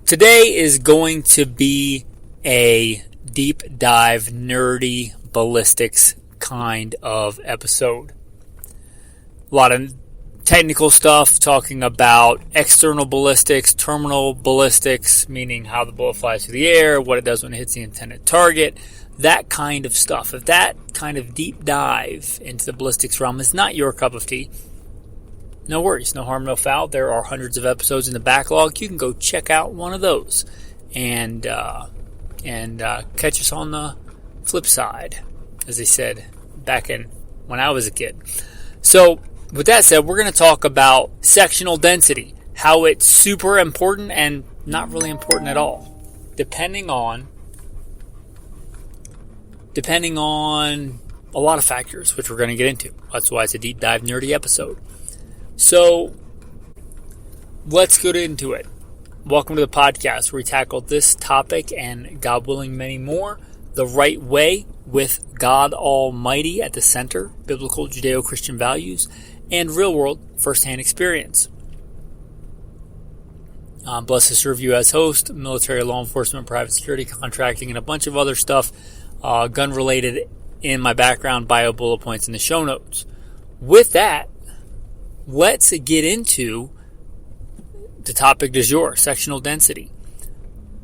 Today is going to be a deep dive, nerdy ballistics kind of episode. A lot of technical stuff talking about external ballistics, terminal ballistics, meaning how the bullet flies through the air, what it does when it hits the intended target, that kind of stuff. If that kind of deep dive into the ballistics realm is not your cup of tea, no worries, no harm, no foul. There are hundreds of episodes in the backlog. You can go check out one of those and catch us on the flip side, as they said back in when I was a kid. So, with that said, we're going to talk about sectional density, how it's super important and not really important at all, depending on a lot of factors, which we're going to get into. That's why it's a deep dive, nerdy episode. So, let's get into it. Welcome to the podcast where we tackle this topic and, God willing, many more the right way with God Almighty at the center, biblical Judeo-Christian values, and real-world first-hand experience. I'm blessed to serve you as host, military, law enforcement, private security, contracting, and a bunch of other stuff, gun-related in my background, bio bullet points in the show notes. With that, let's get into the topic du jour, sectional density.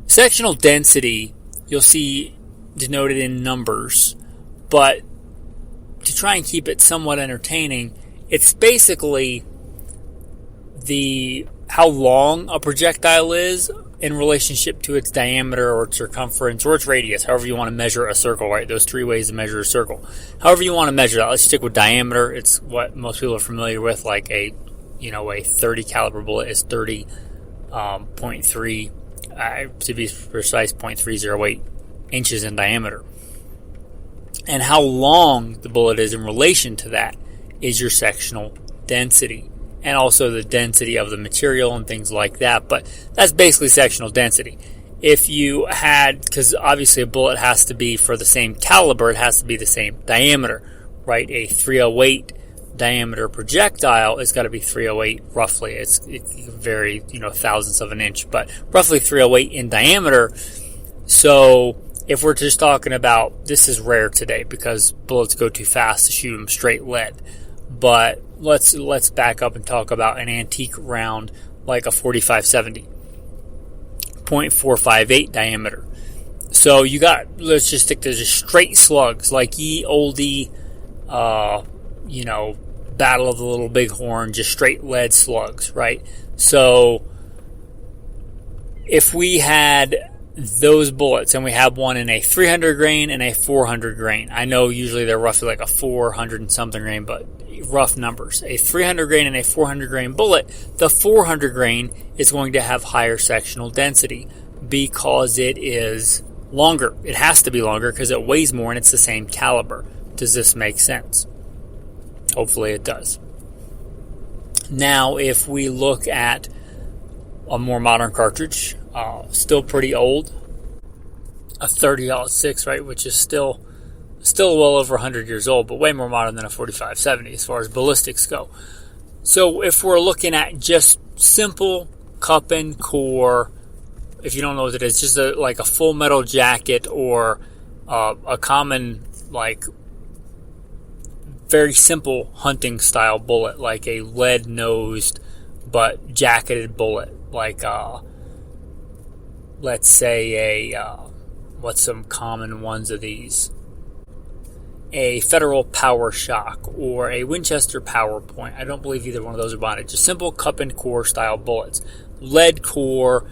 Sectional density, you'll see denoted in numbers, but to try and keep it somewhat entertaining, it's basically how long a projectile is in relationship to its diameter or its circumference or its radius, however you want to measure a circle, right? Those three ways to measure a circle. However you want to measure that. Let's stick with diameter. It's what most people are familiar with, like a 30 caliber bullet is 30.3, to be precise, 0.308 inches in diameter. And how long the bullet is in relation to that is your sectional density. And also the density of the material and things like that. But that's basically sectional density. If you had, because obviously a bullet has to be for the same caliber, it has to be the same diameter, right? A 308 diameter projectile has got to be 308 roughly. It can vary, thousandths of an inch, but roughly 308 in diameter. So if we're just talking about, this is rare today because bullets go too fast to shoot them straight lead. But let's back up and talk about an antique round like a 45-70, 0.458 diameter. So let's just stick to just straight slugs like ye olde, Battle of the Little Bighorn, just straight lead slugs, right? So if we had those bullets and we have one in a 300 grain and a 400 grain, I know usually they're roughly like a 400 and something grain, but rough numbers. A 300 grain and a 400 grain bullet, the 400 grain is going to have higher sectional density because it is longer. It has to be longer because it weighs more and it's the same caliber. Does this make sense? Hopefully it does. Now, if we look at a more modern cartridge, still pretty old, a 30-06, right, which is still well over 100 years old, but way more modern than a 45-70 as far as ballistics go. So if we're looking at just simple cup and core, if you don't know what it is, just like a full metal jacket or a common, like, very simple hunting style bullet, like a lead-nosed but jacketed bullet, like let's say what's some common ones of these? A Federal Power Shock or a Winchester Power Point. I don't believe either one of those are bonded. Just simple cup and core style bullets. Lead core,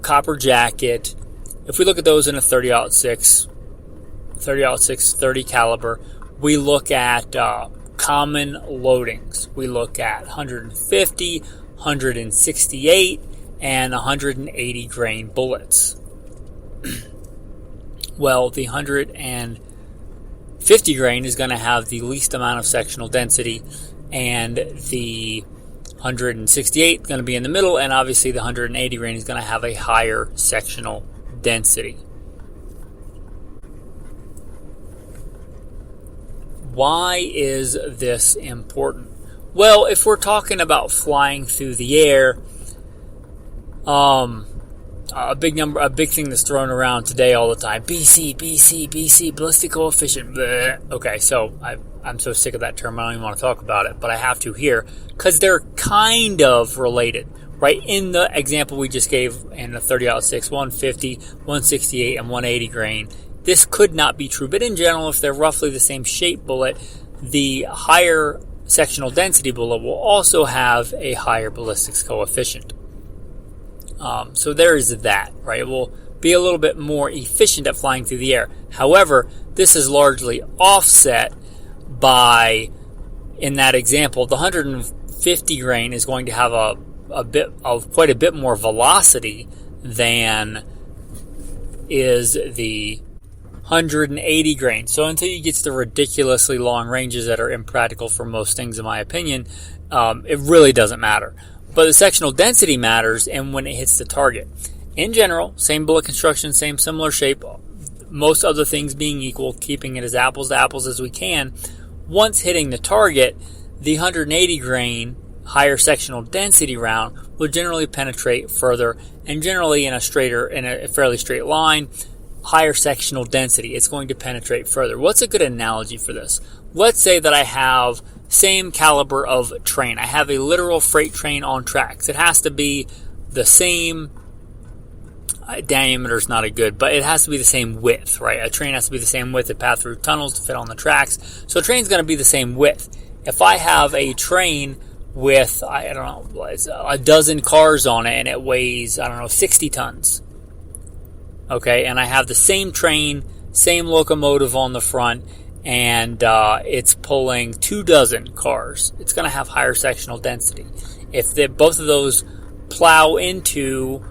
copper jacket. If we look at those in a 30-06, 30 caliber, we look at common loadings. We look at 150, 168, and 180 grain bullets. Well, the 150 grain is going to have the least amount of sectional density, and the 168 is going to be in the middle, and obviously the 180 grain is going to have a higher sectional density. Why is this important? Well, if we're talking about flying through the air, A big thing that's thrown around today all the time. BC, ballistic coefficient. Bleh. Okay, so I'm so sick of that term, I don't even want to talk about it, but I have to here, because they're kind of related, right? In the example we just gave, in the 30-06, 150, 168, and 180 grain, this could not be true, but in general, if they're roughly the same shape bullet, the higher sectional density bullet will also have a higher ballistics coefficient. So there is that, right? It will be a little bit more efficient at flying through the air. However, this is largely offset by, in that example, the 150 grain is going to have quite a bit more velocity than is the 180 grain. So until you get to the ridiculously long ranges that are impractical for most things, in my opinion, it really doesn't matter. But the sectional density matters, and when it hits the target. In general, same bullet construction, same similar shape, most other things being equal, keeping it as apples to apples as we can. Once hitting the target, the 180 grain higher sectional density round will generally penetrate further, and generally in a fairly straight line, higher sectional density, it's going to penetrate further. What's a good analogy for this? Let's say that I have same caliber of train. I have a literal freight train on tracks. It has to be the same diameter is not a good, but it has to be the same width, right? A train has to be the same width to pass through tunnels to fit on the tracks. So a train's going to be the same width. If I have a train with, I don't know, a dozen cars on it and it weighs, 60 tons. Okay, and I have the same train, same locomotive on the front, and it's pulling 24 cars. It's going to have higher sectional density. If both of those plow into,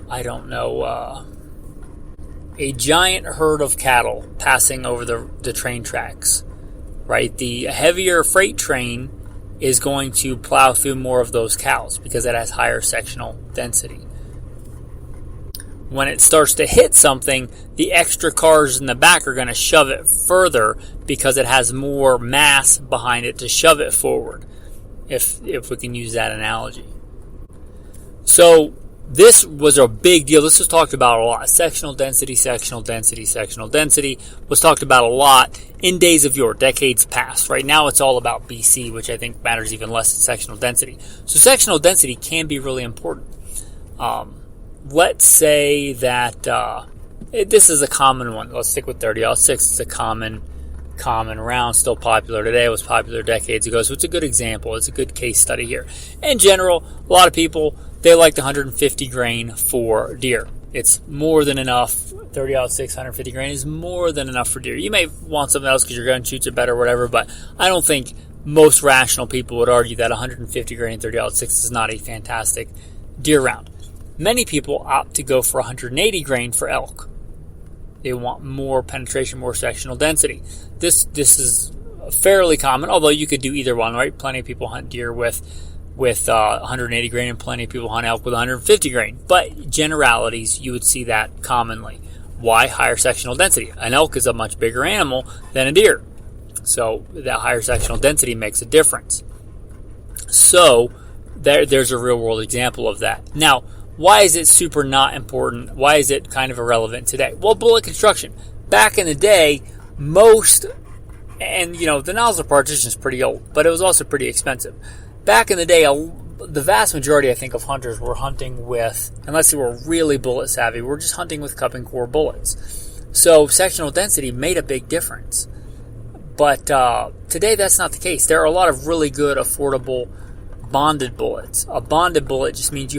a giant herd of cattle passing over the train tracks, right? The heavier freight train is going to plow through more of those cows because it has higher sectional density. When it starts to hit something, the extra cars in the back are going to shove it further because it has more mass behind it to shove it forward, if we can use that analogy. So this was a big deal. This was talked about a lot. Sectional density was talked about a lot in days of yore, decades past. Right now it's all about BC, which I think matters even less than sectional density. So sectional density can be really important. Let's say that this is a common one. Let's stick with 30-06. It's a common round, still popular today. It was popular decades ago, so it's a good example. It's a good case study here. In general, a lot of people, they like the 150 grain for deer. It's more than enough. 30-06, 150 grain is more than enough for deer. You may want something else because your gun shoots it better or whatever, but I don't think most rational people would argue that 150 grain 30-06 is not a fantastic deer round. Many people opt to go for 180 grain for elk. They want more penetration, more sectional density. This is fairly common, although you could do either one, right? Plenty of people hunt deer with 180 grain, and plenty of people hunt elk with 150 grain. But generalities, you would see that commonly. Why? Higher sectional density. An elk is a much bigger animal than a deer, so that higher sectional density makes a difference. So there's a real world example of that. Now, why is it super not important? Why is it kind of irrelevant today? Well, bullet construction. Back in the day, the nozzle partition is pretty old, but it was also pretty expensive. Back in the day, the vast majority, I think, of hunters were hunting with, unless they were really bullet savvy, were just hunting with cup and core bullets. So sectional density made a big difference. But today, that's not the case. There are a lot of really good, affordable bonded bullets. A bonded bullet just means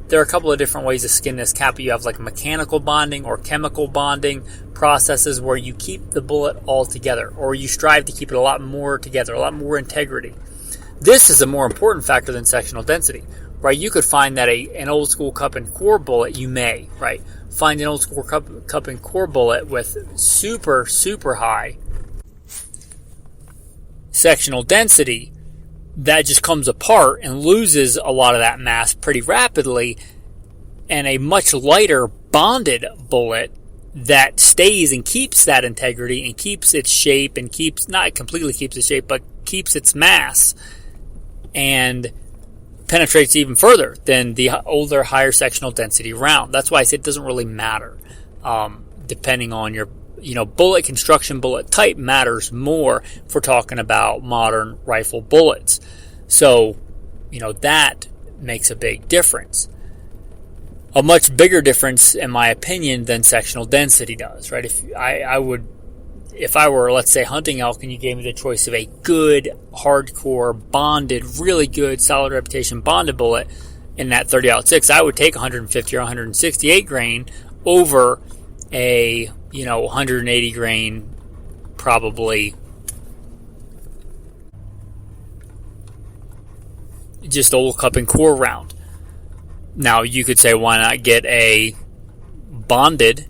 there are a couple of different ways to skin this cap. You have like mechanical bonding or chemical bonding processes where you keep the bullet all together, or you strive to keep it a lot more together, a lot more integrity. This is a more important factor than sectional density, right? You could find that an old school cup and core bullet, find an old school cup and core bullet with super, super high sectional density that just comes apart and loses a lot of that mass pretty rapidly, and a much lighter bonded bullet that stays and keeps that integrity and keeps its shape and not completely keeps its shape, but keeps its mass and penetrates even further than the older, higher sectional density round. That's why I said it doesn't really matter. Depending on your, bullet construction, bullet type matters more if we're talking about modern rifle bullets. So, that makes a big difference. A much bigger difference, in my opinion, than sectional density does, right? If I were, let's say, hunting elk and you gave me the choice of a good, hardcore, bonded, really good, solid reputation bonded bullet in that 30-06, I would take 150 or 168 grain over a, 180 grain, probably just old cup and core round. Now, you could say, why not get a bonded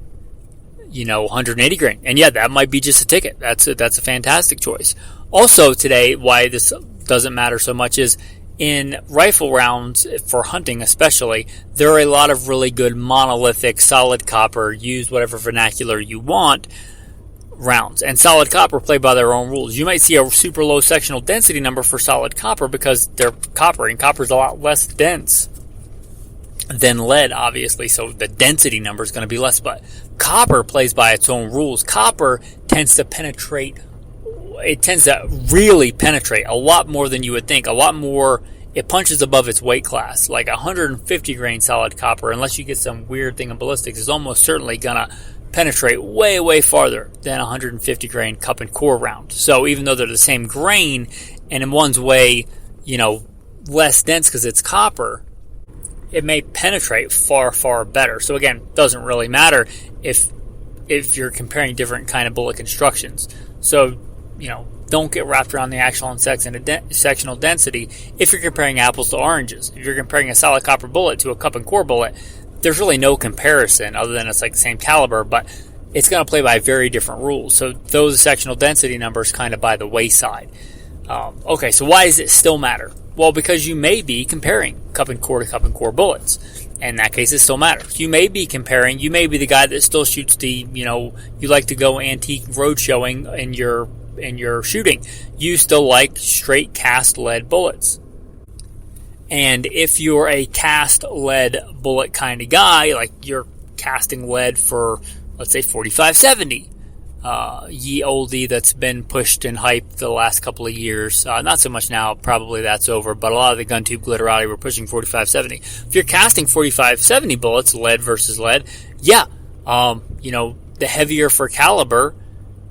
180 grain. And yeah, that might be just a ticket. That's a fantastic choice. Also today, why this doesn't matter so much is in rifle rounds, for hunting especially, there are a lot of really good monolithic, solid copper, use whatever vernacular you want, rounds. And solid copper play by their own rules. You might see a super low sectional density number for solid copper because they're copper, and copper is a lot less dense than lead, obviously, so the density number is going to be less, but copper plays by its own rules. Copper tends to really penetrate a lot more than you would think, a lot more. It punches above its weight class. Like 150 grain solid copper, unless you get some weird thing in ballistics, is almost certainly going to penetrate way, way farther than 150 grain cup and core round. So even though they're the same grain, and in one's way, less dense because it's copper, it may penetrate far, far better. So again, doesn't really matter if you're comparing different kind of bullet constructions. So, don't get wrapped around the actual and sectional density if you're comparing apples to oranges. If you're comparing a solid copper bullet to a cup and core bullet, there's really no comparison other than it's like the same caliber, but it's going to play by very different rules. So those sectional density numbers kind of by the wayside. Okay, so why does it still matter? Well, because you may be comparing cup and core to cup and core bullets. In that case, it still matters. You may be the guy that still shoots you like to go antique road showing in your shooting. You still like straight cast lead bullets. And if you're a cast lead bullet kind of guy, like you're casting lead for, let's say, 4570, ye oldie that's been pushed and hyped the last couple of years. Not so much now, probably that's over, but a lot of the gun tube glitterati were pushing 4570. If you're casting 4570 bullets, lead versus lead, yeah, the heavier for caliber,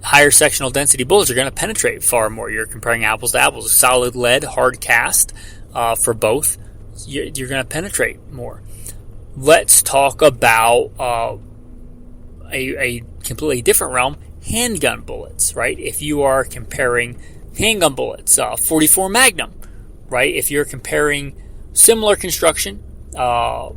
higher sectional density bullets are going to penetrate far more. You're comparing apples to apples. Solid lead, hard cast, for both, you're going to penetrate more. Let's talk about a completely different realm. Handgun bullets, right? If you are comparing handgun bullets, 44 Magnum, right? If you're comparing similar construction, with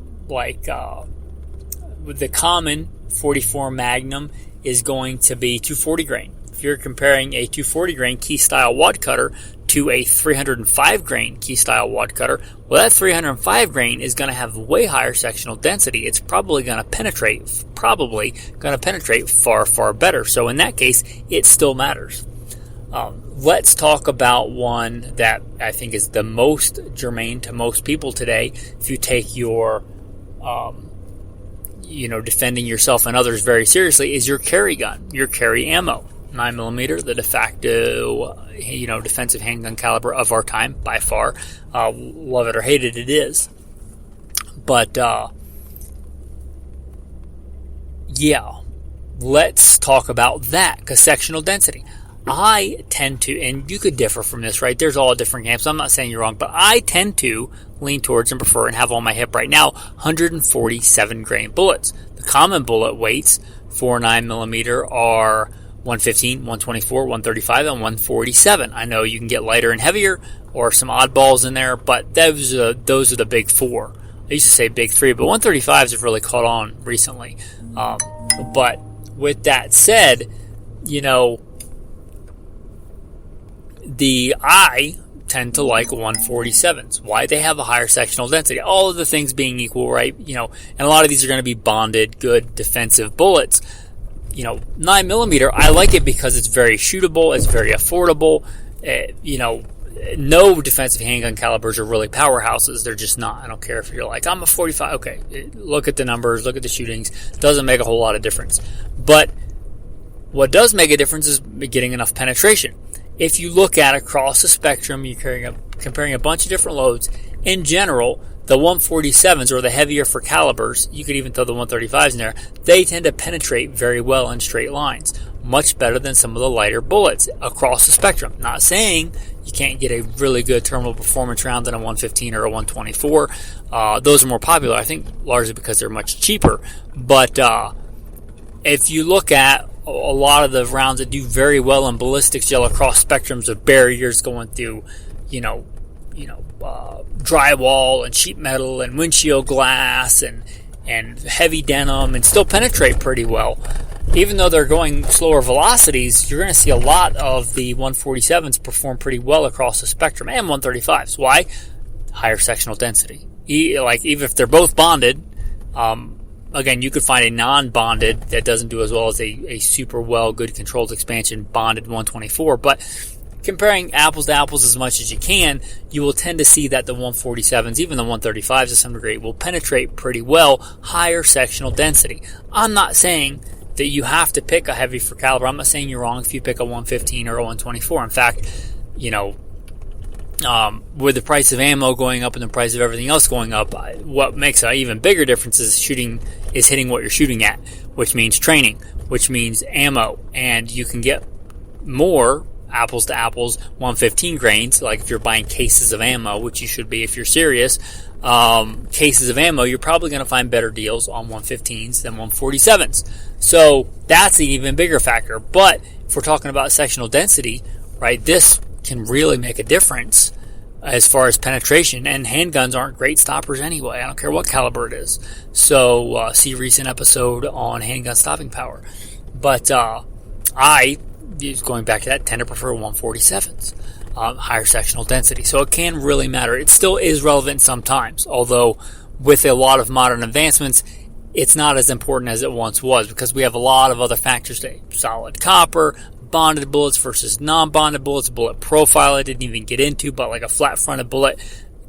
the common 44 Magnum is going to be 240 grain. If you're comparing a 240 grain key style wad cutter to a 305 grain key style wad cutter, well, that 305 grain is going to have way higher sectional density. It's probably going to penetrate far, far better. So in that case, it still matters. Let's talk about one that I think is the most germane to most people today. If you take your, defending yourself and others very seriously, is your carry gun, your carry ammo. 9mm, the de facto, defensive handgun caliber of our time, by far. Love it or hate it, it is. But, let's talk about that, because sectional density. I tend to, and you could differ from this, right? There's all different camps. I'm not saying you're wrong, but I tend to lean towards and prefer and have on my hip right now 147 grain bullets. The common bullet weights for 9mm are 115, 124, 135, and 147. I know you can get lighter and heavier or some oddballs in there, but those are the big four. I used to say big three, but 135s have really caught on recently. But with that said, I tend to like 147s. Why? They have a higher sectional density. All of the things being equal, right? And a lot of these are going to be bonded, good defensive bullets. 9mm, I like it because it's very shootable, it's very affordable. no defensive handgun calibers are really powerhouses. They're just not. I don't care if you're like, I'm a 45. Okay, look at the numbers, look at the shootings. Doesn't make a whole lot of difference. But what does make a difference is getting enough penetration. If you look at across the spectrum, you're comparing a bunch of different loads. In general, the 147s, or the heavier for calibers, you could even throw the 135s in there, they tend to penetrate very well in straight lines. Much better than some of the lighter bullets across the spectrum. Not saying you can't get a really good terminal performance round than a 115 or a 124. Those are more popular, I think, largely because they're much cheaper. But if you look at a lot of the rounds that do very well in ballistics, gel across spectrums of barriers going through, drywall and sheet metal and windshield glass and heavy denim, and still penetrate pretty well. Even though they're going slower velocities, you're going to see a lot of the 147s perform pretty well across the spectrum, and 135s. Why? Higher sectional density. Even if they're both bonded, again, you could find a non-bonded that doesn't do as well as a super well, good controlled expansion bonded 124. But comparing apples to apples as much as you can, you will tend to see that the 147s, even the 135s to some degree, will penetrate pretty well, higher sectional density. I'm not saying that you have to pick a heavy for caliber. I'm not saying you're wrong if you pick a 115 or a 124. In fact, with the price of ammo going up and the price of everything else going up, what makes an even bigger difference is hitting what you're shooting at, which means training, which means ammo, and you can get more apples to apples 115 grains, like if you're buying cases of ammo, which you should be if you're serious. Cases of ammo, you're probably going to find better deals on 115s than 147s. So that's an even bigger factor. But if we're talking about sectional density, right, this can really make a difference as far as penetration. And handguns aren't great stoppers anyway. I don't care what caliber it is. So see a recent episode on handgun stopping power. But going back to that, tend to prefer 147s. Higher sectional density. So it can really matter. It still is relevant sometimes, although with a lot of modern advancements, it's not as important as it once was, because we have a lot of other factors today. Solid copper, bonded bullets versus non-bonded bullets, bullet profile I didn't even get into, but like a flat-fronted bullet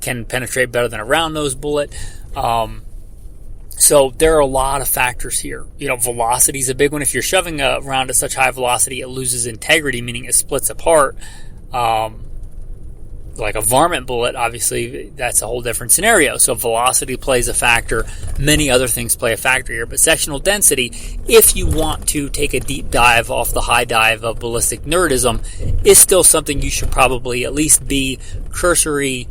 can penetrate better than a round-nosed bullet. So there are a lot of factors here. Velocity is a big one. If you're shoving a round at such high velocity, it loses integrity, meaning it splits apart. Like a varmint bullet, obviously, that's a whole different scenario. So velocity plays a factor. Many other things play a factor here. But sectional density, if you want to take a deep dive off the high dive of ballistic nerdism, is still something you should probably at least be cursorily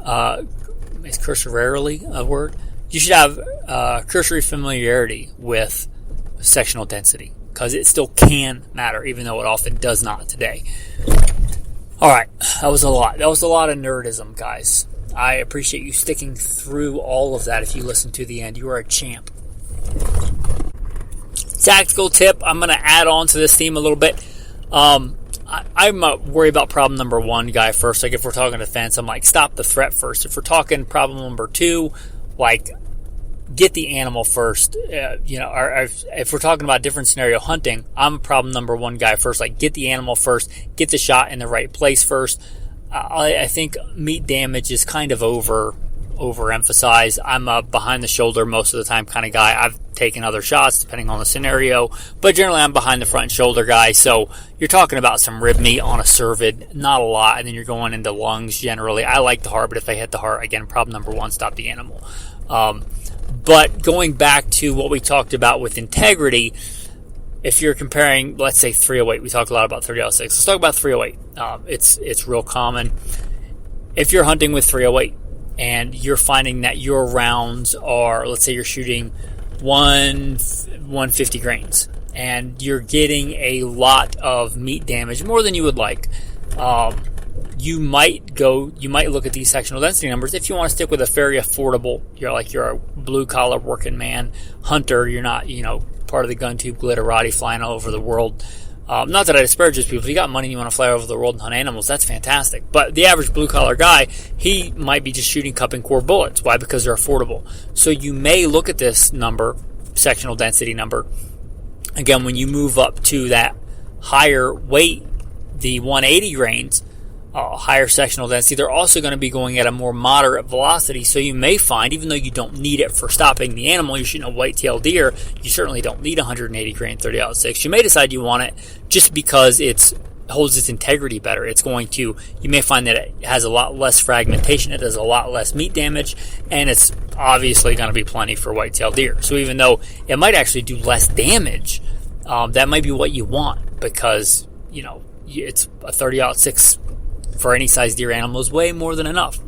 a word? You should have cursory familiarity with sectional density, because it still can matter, even though it often does not today. All right, that was a lot. That was a lot of nerdism, guys. I appreciate you sticking through all of that. If you listen to the end, you are a champ. Tactical tip, I'm going to add on to this theme a little bit. I'm worried about problem number one guy first. Like if we're talking defense, I'm like, stop the threat first. If we're talking problem number two, like get the animal first. Or if we're talking about different scenario hunting, I'm problem number one guy first. Like get the animal first, get the shot in the right place first. I think meat damage is kind of overemphasized. I'm a behind the shoulder most of the time kind of guy. I've taken other shots depending on the scenario, but generally I'm behind the front and shoulder guy. So you're talking about some rib meat on a cervid, not a lot, and then you're going into lungs generally. I like the heart, but if I hit the heart, again, problem number one, stop the animal. But going back to what we talked about with integrity, if you're comparing, let's say 308, we talked a lot about 306. Let's talk about 308. It's real common. If you're hunting with 308 and you're finding that your rounds are, let's say you're shooting 150 grains and you're getting a lot of meat damage, more than you would like, you might look at these sectional density numbers. If you want to stick with a very affordable, you're a blue collar working man hunter, you're not, part of the gun tube glitterati flying all over the world. Not that I disparage those people. If you got money and you want to fly over the world and hunt animals, that's fantastic. But the average blue collar guy, he might be just shooting cup and core bullets. Why? Because they're affordable. So you may look at this number, sectional density number, again, when you move up to that higher weight, the 180 grains, higher sectional density, they're also going to be going at a more moderate velocity. So you may find, even though you don't need it for stopping the animal, you're shooting a white-tailed deer, you certainly don't need 180 grain 30-06. You may decide you want it just because it holds its integrity better. You may find that it has a lot less fragmentation, it does a lot less meat damage, and it's obviously going to be plenty for white-tailed deer. So even though it might actually do less damage, that might be what you want, because it's a 30-06 for any size deer animal is way more than enough.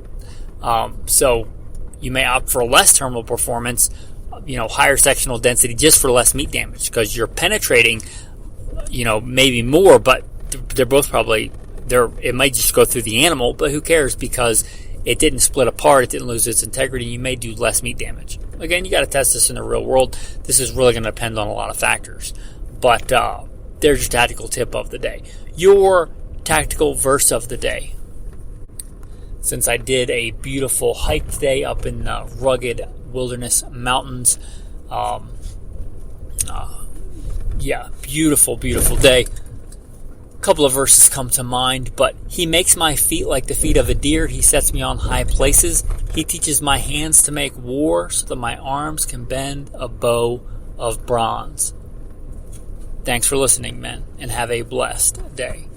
So you may opt for less terminal performance, higher sectional density, just for less meat damage, because you're penetrating, maybe more, but they're both probably it might just go through the animal, but who cares, because it didn't split apart, it didn't lose its integrity, you may do less meat damage. Again, you got to test this in the real world. This is really going to depend on a lot of factors, but there's your tactical tip of the day. Your tactical verse of the day. Since I did a beautiful hike today up in the rugged wilderness mountains, beautiful day. A couple of verses come to mind, but he makes my feet like the feet of a deer. He sets me on high places. He teaches my hands to make war so that my arms can bend a bow of bronze. Thanks for listening, men, and have a blessed day.